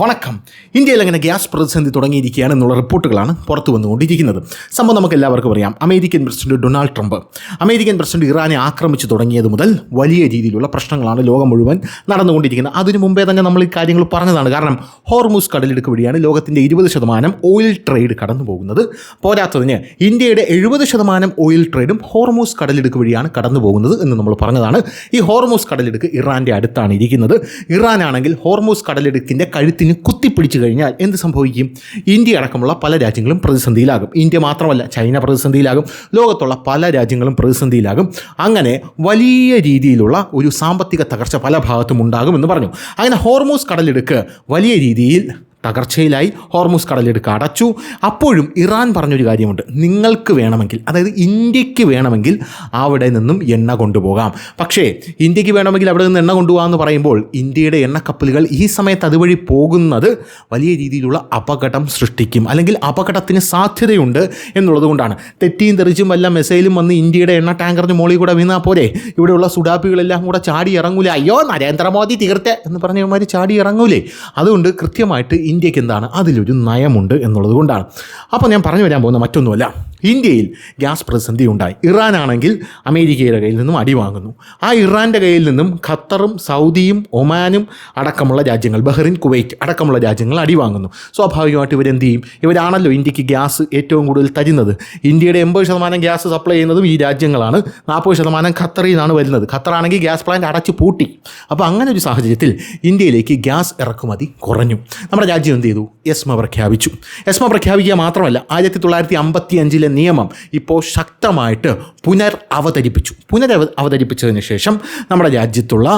വണക്കം. ഇന്ത്യയിൽ അങ്ങനെ ഗ്യാസ് പ്രതിസന്ധി തുടങ്ങിയിരിക്കുകയാണ് എന്നുള്ള റിപ്പോർട്ടുകളാണ് പുറത്തു വന്നുകൊണ്ടിരിക്കുന്നത്. സംഭവം നമുക്ക് എല്ലാവർക്കും അറിയാം. American president Donald Trump American president ഇറാനെ ആക്രമിച്ച് തുടങ്ങിയത് മുതൽ വലിയ രീതിയിലുള്ള പ്രശ്നങ്ങളാണ് ലോകം മുഴുവൻ നടന്നുകൊണ്ടിരിക്കുന്നത്. അതിനു മുമ്പേ തന്നെ നമ്മൾ ഈ കാര്യങ്ങൾ പറഞ്ഞതാണ്. കാരണം ഹോർമൂസ് കടലിടുക്ക് വഴിയാണ് ലോകത്തിൻ്റെ 20% ഓയിൽ ട്രേഡ് കടന്നു പോകുന്നത്. പോരാത്തതിന് ഇന്ത്യയുടെ 70% ഓയിൽ ട്രേഡും ഹോർമൂസ് കടലിടുക്ക് വഴിയാണ് കടന്നു പോകുന്നത് എന്ന് നമ്മൾ പറഞ്ഞതാണ്. ഈ ഹോർമൂസ് കടലിടുക്ക് ഇറാൻ്റെ അടുത്താണ് ഇരിക്കുന്നത്. ഇറാനാണെങ്കിൽ ഹോർമൂസ് കടലിടുക്കിൻ്റെ കഴുത്തിന് കുത്തിപ്പിടിച്ചു കഴിഞ്ഞാൽ എന്ത് സംഭവിക്കും? ഇന്ത്യ അടക്കമുള്ള പല രാജ്യങ്ങളും പ്രതിസന്ധിയിലാകും. ഇന്ത്യ മാത്രമല്ല, ചൈന പ്രതിസന്ധിയിലാകും, ലോകത്തുള്ള പല രാജ്യങ്ങളും പ്രതിസന്ധിയിലാകും. അങ്ങനെ വലിയ രീതിയിലുള്ള ഒരു സാമ്പത്തിക തകർച്ച പല ഭാഗത്തും ഉണ്ടാകുമെന്ന് പറഞ്ഞു. അങ്ങനെ ഹോർമൂസ് കടലിടുക്ക് വലിയ രീതിയിൽ തകർച്ചയിലായി. ഹോർമൂസ് കടലിടുക്ക് അടച്ചു. അപ്പോഴും ഇറാൻ പറഞ്ഞൊരു കാര്യമുണ്ട്. നിങ്ങൾക്ക് വേണമെങ്കിൽ, അതായത് ഇന്ത്യക്ക് വേണമെങ്കിൽ അവിടെ നിന്നും എണ്ണ കൊണ്ടുപോകാം. പക്ഷേ ഇന്ത്യക്ക് വേണമെങ്കിൽ അവിടെ നിന്ന് എണ്ണ കൊണ്ടുപോകാമെന്ന് പറയുമ്പോൾ ഇന്ത്യയുടെ എണ്ണക്കപ്പലുകൾ ഈ സമയത്ത് അതുവഴി പോകുന്നത് വലിയ രീതിയിലുള്ള അപകടം സൃഷ്ടിക്കും, അല്ലെങ്കിൽ അപകടത്തിന് സാധ്യതയുണ്ട് എന്നുള്ളത് കൊണ്ടാണ്. തെറ്റിയും തെറിച്ചും വല്ല മെസൈലും വന്ന് ഇന്ത്യയുടെ എണ്ണ ടാങ്കറിന് മുകളിൽ കൂടെ വീണാൽ പോരെ ഇവിടെയുള്ള സുഡാപ്പികളെല്ലാം കൂടെ ചാടി ഇറങ്ങൂലേ? അയ്യോ നരേന്ദ്രമോദി തീർത്തെ എന്ന് പറഞ്ഞവന്മാർ ചാടി ഇറങ്ങൂലേ? അതുകൊണ്ട് കൃത്യമായിട്ട് ഇന്ത്യക്ക് എന്താണ്, അതിലൊരു നയമുണ്ട് എന്നുള്ളത് കൊണ്ടാണ്. അപ്പോൾ ഞാൻ പറഞ്ഞു വരാൻ പോകുന്ന മറ്റൊന്നുമല്ല, ഇന്ത്യയിൽ ഗ്യാസ് പ്രതിസന്ധി ഉണ്ടായി. ഇറാനാണെങ്കിൽ അമേരിക്കയുടെ കയ്യിൽ നിന്നും അടി വാങ്ങുന്നു. ആ ഇറാൻ്റെ കയ്യിൽ നിന്നും ഖത്തറും സൗദിയും ഒമാനും അടക്കമുള്ള രാജ്യങ്ങൾ, ബഹ്റിൻ, കുവൈറ്റ് അടക്കമുള്ള രാജ്യങ്ങൾ അടി വാങ്ങുന്നു. സ്വാഭാവികമായിട്ട് ഇവരെന്ത് ചെയ്യും? ഇവരാണല്ലോ ഇന്ത്യക്ക് ഗ്യാസ് ഏറ്റവും കൂടുതൽ തരുന്നത്. ഇന്ത്യയുടെ 80% ഗ്യാസ് സപ്ലൈ ചെയ്യുന്നതും ഈ രാജ്യങ്ങളാണ്. 40% ഖത്തറിൽ നിന്നാണ് വരുന്നത്. ഖത്തറാണെങ്കിൽ ഗ്യാസ് പ്ലാന്റ് അടച്ചു പൂട്ടി. അപ്പോൾ അങ്ങനെ ഒരു സാഹചര്യത്തിൽ ഇന്ത്യയിലേക്ക് ഗ്യാസ് ഇറക്കുമതി കുറഞ്ഞു. നമ്മുടെ രാജ്യം എന്ത് ചെയ്തു? എസ്മ പ്രഖ്യാപിച്ചു. എസ്മ പ്രഖ്യാപിക്കുക മാത്രമല്ല, 1955 നിയമം ഇപ്പോൾ ശക്തമായിട്ട് പുനരവതരിപ്പിച്ചതിന് ശേഷം നമ്മുടെ രാജ്യത്തുള്ള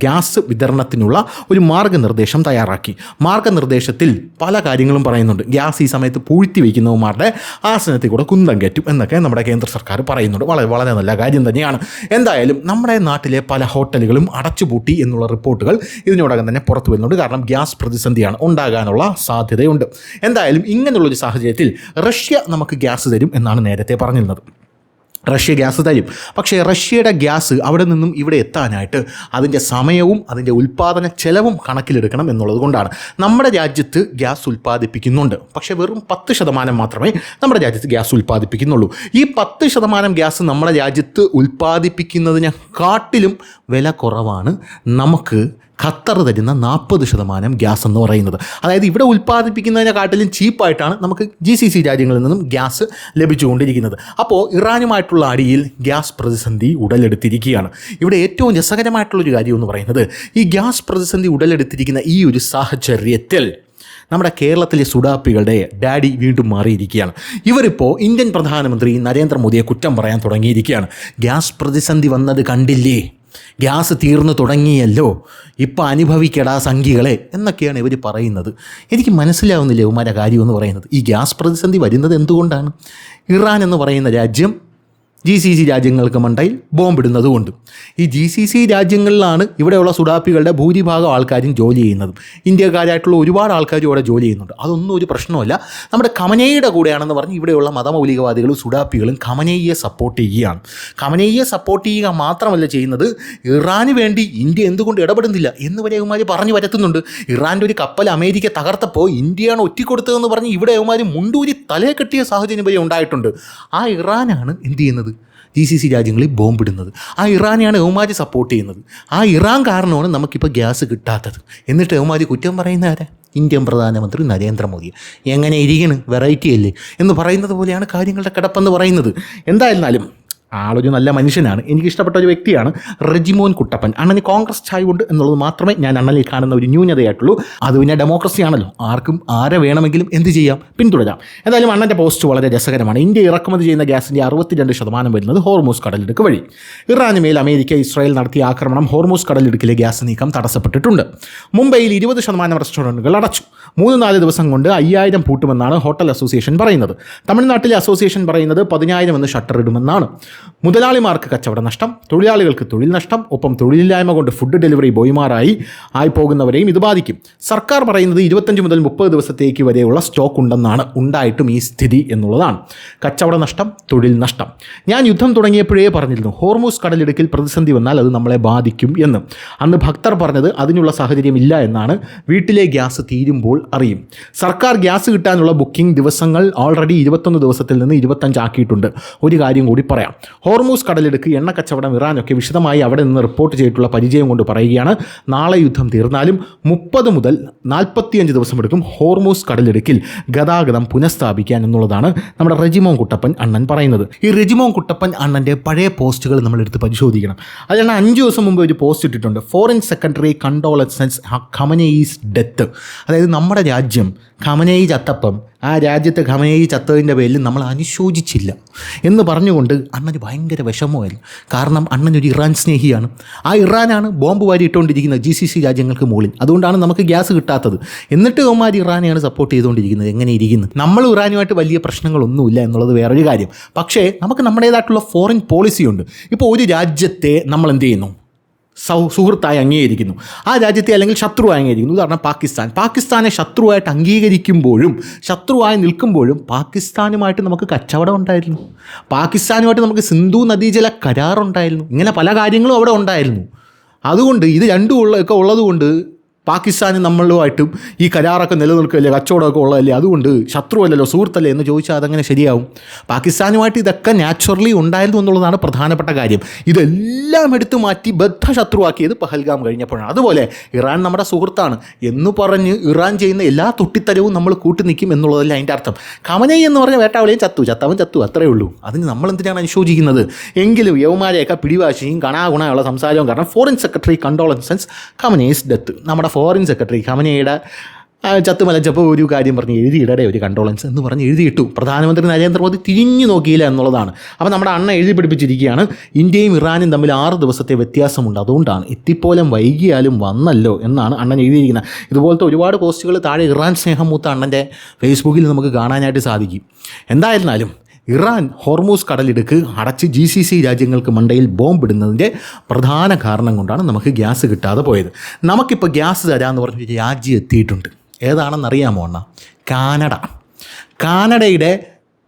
ഗ്യാസ് വിതരണത്തിനുള്ള ഒരു മാർഗ്ഗനിർദ്ദേശം തയ്യാറാക്കി. മാർഗ്ഗനിർദ്ദേശത്തിൽ പല കാര്യങ്ങളും പറയുന്നുണ്ട്. ഗ്യാസ് ഈ സമയത്ത് പൂഴ്ത്തി വയ്ക്കുന്നവന്മാരുടെ ആസനത്തിൽ കൂടെ കുന്തം കയറ്റും എന്നൊക്കെ നമ്മുടെ കേന്ദ്ര സർക്കാർ പറയുന്നുണ്ട്. വളരെ വളരെ നല്ല കാര്യം തന്നെയാണ്. എന്തായാലും നമ്മുടെ നാട്ടിലെ പല ഹോട്ടലുകളും അടച്ചുപൂട്ടി എന്നുള്ള റിപ്പോർട്ടുകൾ ഇതിനോടകം തന്നെ പുറത്തു വരുന്നുണ്ട്. കാരണം ഗ്യാസ് പ്രതിസന്ധിയാണ് ഉണ്ടാകാനുള്ള സാധ്യതയുണ്ട്. എന്തായാലും ഇങ്ങനെയുള്ളൊരു സാഹചര്യത്തിൽ റഷ്യ നമുക്ക് ഗ്യാസ് തരും എന്നാണ് നേരത്തെ പറഞ്ഞിരുന്നത്. റഷ്യ ഗ്യാസ് തരും. പക്ഷേ റഷ്യയുടെ ഗ്യാസ് അവിടെ നിന്നും ഇവിടെ എത്താനായിട്ട് അതിൻ്റെ സമയവും അതിൻ്റെ ഉൽപ്പാദന ചെലവും കണക്കിലെടുക്കണം എന്നുള്ളത് കൊണ്ടാണ്. നമ്മുടെ രാജ്യത്ത് ഗ്യാസ് ഉൽപ്പാദിപ്പിക്കുന്നുണ്ട്, പക്ഷേ വെറും 10% മാത്രമേ നമ്മുടെ രാജ്യത്ത് ഗ്യാസ് ഉൽപ്പാദിപ്പിക്കുന്നുള്ളൂ. ഈ 10% ഗ്യാസ് നമ്മുടെ രാജ്യത്ത് ഉൽപ്പാദിപ്പിക്കുന്നതിനെക്കാട്ടിലും വില കുറവാണ് നമുക്ക് ഖത്തർ തരുന്ന 40% ഗ്യാസ് എന്ന് പറയുന്നത്. അതായത് ഇവിടെ ഉൽപ്പാദിപ്പിക്കുന്നതിനെക്കാട്ടിലും ചീപ്പായിട്ടാണ് നമുക്ക് GCC രാജ്യങ്ങളിൽ നിന്നും ഗ്യാസ് ലഭിച്ചുകൊണ്ടിരിക്കുന്നത്. അപ്പോൾ ഇറാനുമായിട്ടുള്ള അടിയിൽ ഗ്യാസ് പ്രതിസന്ധി ഉടലെടുത്തിരിക്കുകയാണ്. ഇവിടെ ഏറ്റവും രസകരമായിട്ടുള്ളൊരു കാര്യം എന്ന് പറയുന്നത്, ഈ ഗ്യാസ് പ്രതിസന്ധി ഉടലെടുത്തിരിക്കുന്ന ഈ ഒരു സാഹചര്യത്തിൽ നമ്മുടെ കേരളത്തിലെ സുഡാപ്പികളുടെ ഡാഡി വീണ്ടും മാറിയിരിക്കുകയാണ്. ഇവരിപ്പോൾ ഇന്ത്യൻ പ്രധാനമന്ത്രി നരേന്ദ്രമോദിയെ കുറ്റം പറയാൻ തുടങ്ങിയിരിക്കുകയാണ്. ഗ്യാസ് പ്രതിസന്ധി വന്നത് കണ്ടില്ലേ, ഗ്യാസ് തീർന്നു തുടങ്ങിയല്ലോ, ഇപ്പം അനുഭവിക്കടാ സംഖ്യകളെ എന്നൊക്കെയാണ് ഇവർ പറയുന്നത്. എനിക്ക് മനസ്സിലാവുന്നില്ല ഇവന്മാരുടെ കാര്യമെന്ന് പറയുന്നത്. ഈ ഗ്യാസ് പ്രതിസന്ധി വരുന്നത് എന്തുകൊണ്ടാണ്? ഇറാൻ എന്ന് പറയുന്ന രാജ്യം GCC രാജ്യങ്ങൾക്ക് മണ്ടയിൽ ബോംബിടുന്നത് കൊണ്ട്. ഈ GCC രാജ്യങ്ങളിലാണ് ഇവിടെയുള്ള സുഡാപ്പികളുടെ ഭൂരിഭാഗം ആൾക്കാരും ജോലി ചെയ്യുന്നതും. ഇന്ത്യക്കാരായിട്ടുള്ള ഒരുപാട് ആൾക്കാരും ഇവിടെ ജോലി ചെയ്യുന്നുണ്ട്. അതൊന്നും ഒരു പ്രശ്നമല്ല. നമ്മുടെ ഖമനേയുടെ കൂടെയാണെന്ന് പറഞ്ഞ് ഇവിടെയുള്ള മതമൗലികവാദികളും സുഡാപ്പികളും ഖമനേയെ സപ്പോർട്ട് ചെയ്യുകയാണ്. ഖമനേയെ സപ്പോർട്ട് ചെയ്യുക മാത്രമല്ല ചെയ്യുന്നത്, ഇറാന് വേണ്ടി ഇന്ത്യ എന്തുകൊണ്ട് ഇടപെടുന്നില്ല എന്ന് വരെ ഇവന്മാർ പറഞ്ഞു വരുത്തുന്നുണ്ട്. ഇറാൻ്റെ ഒരു കപ്പൽ അമേരിക്ക തകർത്തപ്പോൾ ഇന്ത്യയാണ് ഒറ്റിക്കൊടുത്തതെന്ന് പറഞ്ഞ് ഇവിടെ ഇവന്മാർ മുണ്ടൂരി തലയെ കെട്ടിയ സാഹചര്യം വരെ ഉണ്ടായിട്ടുണ്ട്. ആ ഇറാനാണ് എന്ത് ചെയ്യുന്നത്? GCC രാജ്യങ്ങളിൽ ബോംബിടുന്നത്. ആ ഇറാനെയാണ് യവന്മാർ സപ്പോർട്ട് ചെയ്യുന്നത്. ആ ഇറാൻ കാരണമാണ് നമുക്കിപ്പോൾ ഗ്യാസ് കിട്ടാത്തത്. എന്നിട്ട് യവന്മാർ കുറ്റം പറയുന്ന ആരാ? ഇന്ത്യൻ പ്രധാനമന്ത്രി നരേന്ദ്രമോദി. എങ്ങനെ ഇരിക്കണ്, വെറൈറ്റി അല്ലേ എന്ന് പറയുന്നത് പോലെയാണ് കാര്യങ്ങളുടെ കിടപ്പെന്ന് പറയുന്നത്. എന്തായിരുന്നാലും ആളൊരു നല്ല മനുഷ്യനാണ്. എനിക്കിഷ്ടപ്പെട്ട ഒരു വ്യക്തിയാണ് റെജിമോൻ കുട്ടപ്പൻ. അണ്ണന് കോൺഗ്രസ് ചായ ഉണ്ട് എന്നുള്ളത് മാത്രമേ ഞാൻ അണ്ണനിൽ കാണുന്ന ഒരു ന്യൂനതയായിട്ടുള്ളൂ. അത് പിന്നെ ഡെമോക്രസി ആണല്ലോ, ആർക്കും ആരെ വേണമെങ്കിലും എന്ത് ചെയ്യാം, പിന്തുടരാം. എന്തായാലും അണ്ണൻ്റെ പോസ്റ്റ് വളരെ രസകരമാണ്. ഇന്ത്യ ഇറക്കുമതി ചെയ്യുന്ന ഗ്യാസിൻ്റെ 62% വരുന്നത് ഹോർമൂസ് കടലിടുക്ക് വഴി. ഇറാന് മേൽ അമേരിക്ക, ഇസ്രായേൽ നടത്തിയ ആക്രമണം മൂർമൂസ് കടലിടുക്കിലെ ഗ്യാസ് നീക്കം തടസ്സപ്പെട്ടിട്ടുണ്ട്. മുംബൈയിൽ 20% റെസ്റ്റോറൻറ്റുകൾ അടച്ചു. 3-4 ദിവസം കൊണ്ട് 5000 പൂട്ടുമെന്നാണ് ഹോട്ടൽ അസോസിയേഷൻ പറയുന്നത്. തമിഴ്നാട്ടിലെ അസോസിയേഷൻ പറയുന്നത് 10,000 എന്ന് ഷട്ടർ ഇടുമെന്നാണ്. മുതലാളിമാർക്ക് കച്ചവട നഷ്ടം, തൊഴിലാളികൾക്ക് തൊഴിൽ നഷ്ടം, ഒപ്പം തൊഴിലില്ലായ്മ കൊണ്ട് ഫുഡ് ഡെലിവറി ബോയ്മാരായി പോകുന്നവരെയും ഇത് ബാധിക്കും. സർക്കാർ പറയുന്നത് 25 മുതൽ 30 ദിവസത്തേക്ക് വരെയുള്ള സ്റ്റോക്ക് ഉണ്ടെന്നാണ്. ഉണ്ടായിട്ടും ഈ സ്ഥിതി എന്നുള്ളതാണ്. കച്ചവട നഷ്ടം, തൊഴിൽ നഷ്ടം. ഞാൻ യുദ്ധം തുടങ്ങിയപ്പോഴേ പറഞ്ഞിരുന്നു, ഹോർമൂസ് കടലിടുക്കിൽ പ്രതിസന്ധി വന്നാൽ അത് നമ്മളെ ബാധിക്കും എന്ന്. അന്ന് ഭക്തർ പറഞ്ഞത് അതിനുള്ള സാഹചര്യമില്ല എന്നാണ്. വീട്ടിലെ ഗ്യാസ് തീരുമ്പോൾ അറിയും. സർക്കാർ ഗ്യാസ് കിട്ടാനുള്ള ബുക്കിംഗ് ദിവസങ്ങൾ ഓൾറെഡി 21 ദിവസത്തിൽ നിന്ന് 25 ആക്കിയിട്ടുണ്ട്. ഒരു കാര്യം കൂടി പറയാം. ഹോർമൂസ് കടലിടുക്ക്, എണ്ണ കച്ചവടം, ഇറാനൊക്കെ വിശദമായി അവിടെ നിന്ന് റിപ്പോർട്ട് ചെയ്തിട്ടുള്ള പരിചയം കൊണ്ട് പറയുകയാണ്. നാളെ യുദ്ധം തീർന്നാലും 30 മുതൽ 45 ദിവസമെടുക്കും ഹോർമൂസ് കടലിടുക്കിൽ ഗതാഗതം പുനഃസ്ഥാപിക്കാൻ എന്നുള്ളതാണ് നമ്മുടെ റെജിമോൻ കുട്ടപ്പൻ അണ്ണൻ പറയുന്നത്. ഈ റെജിമോൻ കുട്ടപ്പൻ അണ്ണൻ്റെ പഴയ പോസ്റ്റുകൾ നമ്മളെടുത്ത് പരിശോധിക്കണം. അതിലാണ് 5 ദിവസം മുമ്പ് ഒരു പോസ്റ്റ് ഇട്ടിട്ടുണ്ട്. Foreign secretary condolences Khamenei's death. അതായത് നമ്മുടെ രാജ്യം ഖമനേയി ചത്തപ്പം ആ രാജ്യത്തെ ഖമനേയി ചത്തതിൻ്റെ പേരിൽ നമ്മൾ അനുശോചിച്ചില്ല എന്ന് പറഞ്ഞുകൊണ്ട് അണ്ണന് ഭയങ്കര വിഷമമായിരുന്നു. കാരണം അണ്ണനൊരു ഇറാൻ സ്നേഹിയാണ്. ആ ഇറാനാണ് ബോംബ് വാരി ഇട്ടുകൊണ്ടിരിക്കുന്നത് GCC രാജ്യങ്ങൾക്ക് മുകളിൽ. അതുകൊണ്ടാണ് നമുക്ക് ഗ്യാസ് കിട്ടാത്തത്. എന്നിട്ട് അവന്മാർ ഇറാനെയാണ് സപ്പോർട്ട് ചെയ്തുകൊണ്ടിരിക്കുന്നത്. എങ്ങനെ ഇരിക്കുന്നു? നമ്മൾ ഇറാനുമായിട്ട് വലിയ പ്രശ്നങ്ങളൊന്നുമില്ല എന്നുള്ളത് വേറൊരു കാര്യം. പക്ഷേ നമുക്ക് നമ്മുടേതായിട്ടുള്ള ഫോറിൻ പോളിസിയുണ്ട്. ഇപ്പോൾ ഒരു രാജ്യത്തെ നമ്മൾ എന്ത് ചെയ്യുന്നു? സുഹൃത്തായി അംഗീകരിക്കുന്നു. ആ രാജ്യത്തെ അല്ലെങ്കിൽ ശത്രുവായി അംഗീകരിക്കുന്നു. ഉദാഹരണം പാകിസ്ഥാനെ ശത്രുവായിട്ട് അംഗീകരിക്കുമ്പോഴും ശത്രുവായി നിൽക്കുമ്പോഴും പാകിസ്ഥാനുമായിട്ട് നമുക്ക് കച്ചവടം ഉണ്ടായിരുന്നു. പാകിസ്ഥാനുമായിട്ട് നമുക്ക് സിന്ധു നദീജല കരാറുണ്ടായിരുന്നു. ഇങ്ങനെ പല കാര്യങ്ങളും അവിടെ ഉണ്ടായിരുന്നു. അതുകൊണ്ട് ഇത് രണ്ടും ഉള്ളതുകൊണ്ട് പാകിസ്ഥാന് നമ്മളുമായിട്ടും ഈ കരാറൊക്കെ നിലനിൽക്കുകയല്ലേ, കച്ചവടമൊക്കെ ഉള്ളതല്ലേ, അതുകൊണ്ട് ശത്രുവല്ലല്ലോ സുഹൃത്തല്ലേ എന്ന് ചോദിച്ചാൽ അതങ്ങനെ ശരിയാവും. പാകിസ്ഥാനുമായിട്ട് ഇതൊക്കെ നാച്ചുറലി ഉണ്ടായിരുന്നു എന്നുള്ളതാണ് പ്രധാനപ്പെട്ട കാര്യം. ഇതെല്ലാം എടുത്തു മാറ്റി ബദ്ധശത്രുവാക്കിയത് പഹൽഗാം കഴിഞ്ഞപ്പോഴാണ്. അതുപോലെ ഇറാൻ നമ്മുടെ സുഹൃത്താണ് എന്ന് പറഞ്ഞ് ഇറാൻ ചെയ്യുന്ന എല്ലാ തുട്ടിത്തരവും നമ്മൾ കൂട്ടി നിൽക്കും എന്നുള്ളതല്ല അതിൻ്റെ അർത്ഥം. ഖമനേയി എന്ന് പറഞ്ഞ വേട്ടാവളിയും ചത്തവൻ ചത്തു, അത്രയേ ഉള്ളൂ. അതിന് നമ്മളെന്തിനാണ് അനുശോചിക്കുന്നത്? എങ്കിലും യവന്മാരെയൊക്കെ പിടിവാശിയും ഗുണയുള്ള സംസാരവും കാരണം foreign secretary condolences Khamenei's death. നമ്മുടെ ഫോറിൻ സെക്രട്ടറി ഖമനേയിയുടെ ചത്തുമലച്ചപ്പോൾ ഒരു കാര്യം പറഞ്ഞ് എഴുതിയിടടെ ഒരു കണ്ടോളൻസ് എന്ന് പറഞ്ഞ് എഴുതിയിട്ടു. പ്രധാനമന്ത്രി നരേന്ദ്രമോദി തിരിഞ്ഞു നോക്കിയില്ല എന്നുള്ളതാണ്. അപ്പോൾ നമ്മുടെ അണ്ണ എഴുതി പിടിപ്പിച്ചിരിക്കുകയാണ്, ഇന്ത്യയും ഇറാനും തമ്മിൽ 6 ദിവസത്തെ വ്യത്യാസമുണ്ട്, അതുകൊണ്ടാണ് എത്തിപ്പോലും വൈകിയാലും വന്നല്ലോ എന്നാണ് അണ്ണൻ എഴുതിയിരിക്കുന്നത്. ഇതുപോലത്തെ ഒരുപാട് പോസ്റ്റുകൾ താഴെ ഇറാൻ സ്നേഹം മൂത്ത അണ്ണൻ്റെ ഫേസ്ബുക്കിൽ നമുക്ക് കാണാനായിട്ട് സാധിക്കും. എന്തായിരുന്നാലും ഇറാൻ ഹോർമൂസ് കടലിടുക്ക് അടച്ച് GCC രാജ്യങ്ങൾക്ക് മണ്ടയിൽ ബോംബിടുന്നതിൻ്റെ പ്രധാന കാരണം കൊണ്ടാണ് നമുക്ക് ഗ്യാസ് കിട്ടാതെ പോയത്. നമുക്കിപ്പോൾ ഗ്യാസ് തരാമെന്ന് പറഞ്ഞൊരു രാജ്യം എത്തിയിട്ടുണ്ട്. ഏതാണെന്നറിയാമോ അണ്ണ? കാനഡയുടെ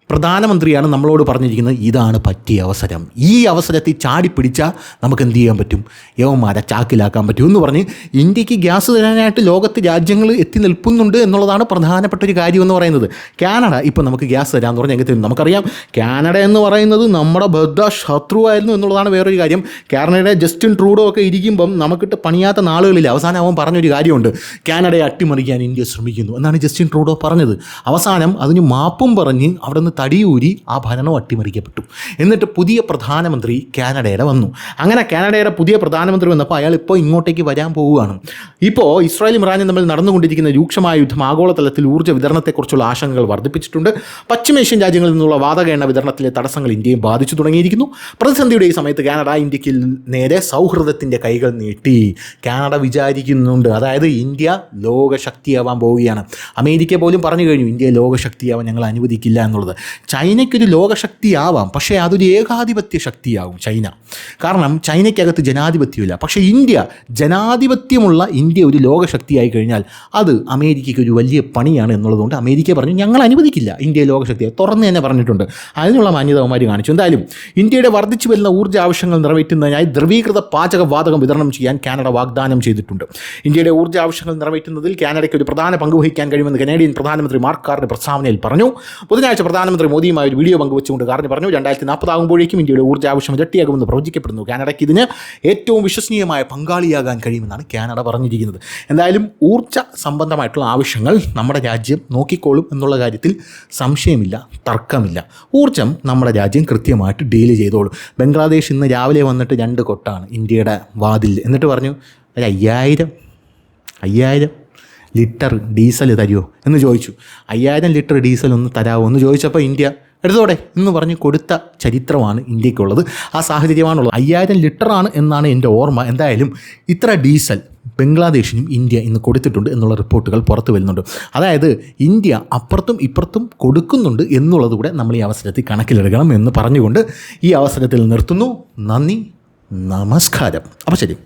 പ്രധാനമന്ത്രിയാണ് നമ്മളോട് പറഞ്ഞിരിക്കുന്നത്, ഇതാണ് പറ്റിയ അവസരം, ഈ അവസരത്തിൽ ചാടിപ്പിടിച്ചാൽ നമുക്ക് എന്ത് ചെയ്യാൻ പറ്റും? യവന്മാരെ ചാക്കിലാക്കാൻ പറ്റും എന്ന് പറഞ്ഞ് ഇന്ത്യക്ക് ഗ്യാസ് തരാനായിട്ട് ലോകത്ത് രാജ്യങ്ങൾ എത്തി നിൽക്കുന്നുണ്ട് എന്നുള്ളതാണ് പ്രധാനപ്പെട്ട ഒരു കാര്യം എന്ന് പറയുന്നത്. കാനഡ ഇപ്പോൾ നമുക്ക് ഗ്യാസ് തരാമെന്ന് പറഞ്ഞ് എങ്ങനെ തരും? നമുക്കറിയാം കാനഡ എന്ന് പറയുന്നത് നമ്മുടെ ബദ്ധ ശത്രുവായിരുന്നു എന്നുള്ളതാണ് വേറൊരു കാര്യം. കാനഡയുടെ ജസ്റ്റിൻ ട്രൂഡോ ഒക്കെ ഇരിക്കുമ്പം നമുക്കിട്ട് പണിയാത്ത നാളുകളിൽ അവസാനം അവൻ പറഞ്ഞൊരു കാര്യമുണ്ട്, കാനഡയെ അട്ടിമറിക്കാൻ ഇന്ത്യ ശ്രമിക്കുന്നു എന്നാണ് ജസ്റ്റിൻ ട്രൂഡോ പറഞ്ഞത്. അവസാനം അതിന് മാപ്പും പറഞ്ഞ് അവിടെ നിന്ന് തടിയൂരി ആ ഭരണം അട്ടിമറിക്കപ്പെട്ടു. എന്നിട്ട് പുതിയ പ്രധാനമന്ത്രി കാനഡയുടെ വന്നു. അങ്ങനെ കാനഡയുടെ പുതിയ പ്രധാനമന്ത്രി വന്നപ്പോൾ അയാൾ ഇപ്പോൾ ഇങ്ങോട്ടേക്ക് വരാൻ പോവുകയാണ്. ഇപ്പോൾ ഇസ്രായേലും ഇറാനും തമ്മിൽ നടന്നുകൊണ്ടിരിക്കുന്ന രൂക്ഷമായ യുദ്ധം ആഗോളതലത്തിൽ ഊർജ്ജ വിതരണത്തെക്കുറിച്ചുള്ള ആശങ്കകൾ വർദ്ധിപ്പിച്ചിട്ടുണ്ട്. പശ്ചിമേഷ്യൻ രാജ്യങ്ങളിൽ നിന്നുള്ള വാതക എണ്ണ വിതരണത്തിലെ തടസ്സങ്ങൾ ഇന്ത്യയും ബാധിച്ചു തുടങ്ങിയിരിക്കുന്നു. പ്രതിസന്ധിയുടെ ഈ സമയത്ത് കാനഡ ഇന്ത്യക്ക് നേരെ സൗഹൃദത്തിൻ്റെ കൈകൾ നീട്ടി. കാനഡ വിചാരിക്കുന്നുണ്ട്, അതായത് ഇന്ത്യ ലോകശക്തിയാവാൻ പോവുകയാണ്. അമേരിക്ക പോലും പറഞ്ഞു കഴിഞ്ഞു, ഇന്ത്യയെ ലോകശക്തിയാവാൻ ഞങ്ങൾ അനുവദിക്കില്ല എന്നുള്ളത്. ചൈനയ്ക്കൊരു ലോകശക്തിയാവാം, പക്ഷേ അതൊരു ഏകാധിപത്യ ശക്തിയാകും ചൈന. കാരണം ചൈനയ്ക്കകത്ത് ജനാധിപത്യമില്ല. പക്ഷേ ജനാധിപത്യമുള്ള ഇന്ത്യ ഒരു ലോകശക്തിയായി കഴിഞ്ഞാൽ അത് അമേരിക്കയ്ക്ക് ഒരു വലിയ പണിയാണ് എന്നുള്ളതുകൊണ്ട് അമേരിക്ക പറഞ്ഞു, ഞങ്ങൾ അനുവദിക്കില്ല ഇന്ത്യയെ ലോകശക്തിയെ, തുറന്ന് തന്നെ പറഞ്ഞിട്ടുണ്ട്. അതിനുള്ള മാന്യതമാര് കാണിച്ചു. എന്തായാലും ഇന്ത്യയുടെ വർദ്ധിച്ചു വരുന്ന ഊർജ്ജ ആവശ്യങ്ങൾ നിറവേറ്റുന്നതിനായി ദ്രവീകൃത പാചകവാതകം വിതരണം ചെയ്യാൻ കാനഡ വാഗ്ദാനം ചെയ്തിട്ടുണ്ട്. ഇന്ത്യയുടെ ഊർജ്ജ ആവശ്യങ്ങൾ നിറവേറ്റുന്നതിൽ കാനഡയ്ക്ക് ഒരു പ്രധാന പങ്ക് വഹിക്കാൻ കഴിയുമെന്ന് കനേഡിയൻ പ്രധാനമന്ത്രി മാർക്ക് കാർണി പ്രസ്താവനയിൽ പറഞ്ഞു. ബുധനാഴ്ച പ്രധാനമന്ത്രി മോദിയുമായി ഒരു വീഡിയോ പങ്കുവെച്ചുകൊണ്ട് കാർണി പറഞ്ഞു, 2040 ആകുമ്പോഴേക്കും ഇന്ത്യയുടെ ഊർജ്ജ ആവശ്യം ഇരട്ടിയാകുമെന്ന് പ്രവചിക്കപ്പെടുന്നു. കാനഡയ്ക്ക് ഇതിന് ഏറ്റവും വിശ്വസനീയമായ പങ്കാളിയാകാൻ കഴിയുമെന്നാണ് കാനഡ പറഞ്ഞിരിക്കുന്നത്. എന്തായാലും ഊർജ്ജ സംബന്ധമായിട്ടുള്ള ആവശ്യങ്ങൾ നമ്മുടെ രാജ്യം നോക്കിക്കോളും എന്നുള്ള കാര്യത്തിൽ സംശയമില്ല, തർക്കമില്ല. ഊർജ്ജം നമ്മുടെ രാജ്യം കൃത്യമായിട്ട് ഡീൽ ചെയ്തോളും. ബംഗ്ലാദേശ് ഇന്ന് രാവിലെ വന്നിട്ട് 2 കൊട്ടാണ് ഇന്ത്യയുടെ വാതിൽ. എന്നിട്ട് പറഞ്ഞു, ഒരു 5000 ലിറ്റർ ഡീസൽ തരുമോ എന്ന് ചോദിച്ചു. 5000 ലിറ്റർ ഡീസൽ ഒന്ന് തരാമോ എന്ന് ചോദിച്ചപ്പോൾ ഇന്ത്യ എടുത്തോടെ എന്ന് പറഞ്ഞ് കൊടുത്ത ചരിത്രമാണ് ഇന്ത്യക്കുള്ളത്. ആ സാഹചര്യമാണുള്ളത്. 5000 ലിറ്ററാണ് എന്നാണ് എൻ്റെ ഓർമ്മ. എന്തായാലും ഇത്ര ഡീസൽ ബംഗ്ലാദേശിനും ഇന്ത്യ ഇന്ന് കൊടുത്തിട്ടുണ്ട് എന്നുള്ള റിപ്പോർട്ടുകൾ പുറത്തു വരുന്നുണ്ട്. അതായത് ഇന്ത്യ അപ്പുറത്തും ഇപ്പുറത്തും കൊടുക്കുന്നുണ്ട് എന്നുള്ളത് കൂടെ നമ്മൾ ഈ അവസരത്തിൽ കണക്കിലെടുക്കണം എന്ന് പറഞ്ഞുകൊണ്ട് ഈ അവസരത്തിൽ നിർത്തുന്നു. നന്ദി, നമസ്കാരം. അപ്പോൾ ശരി.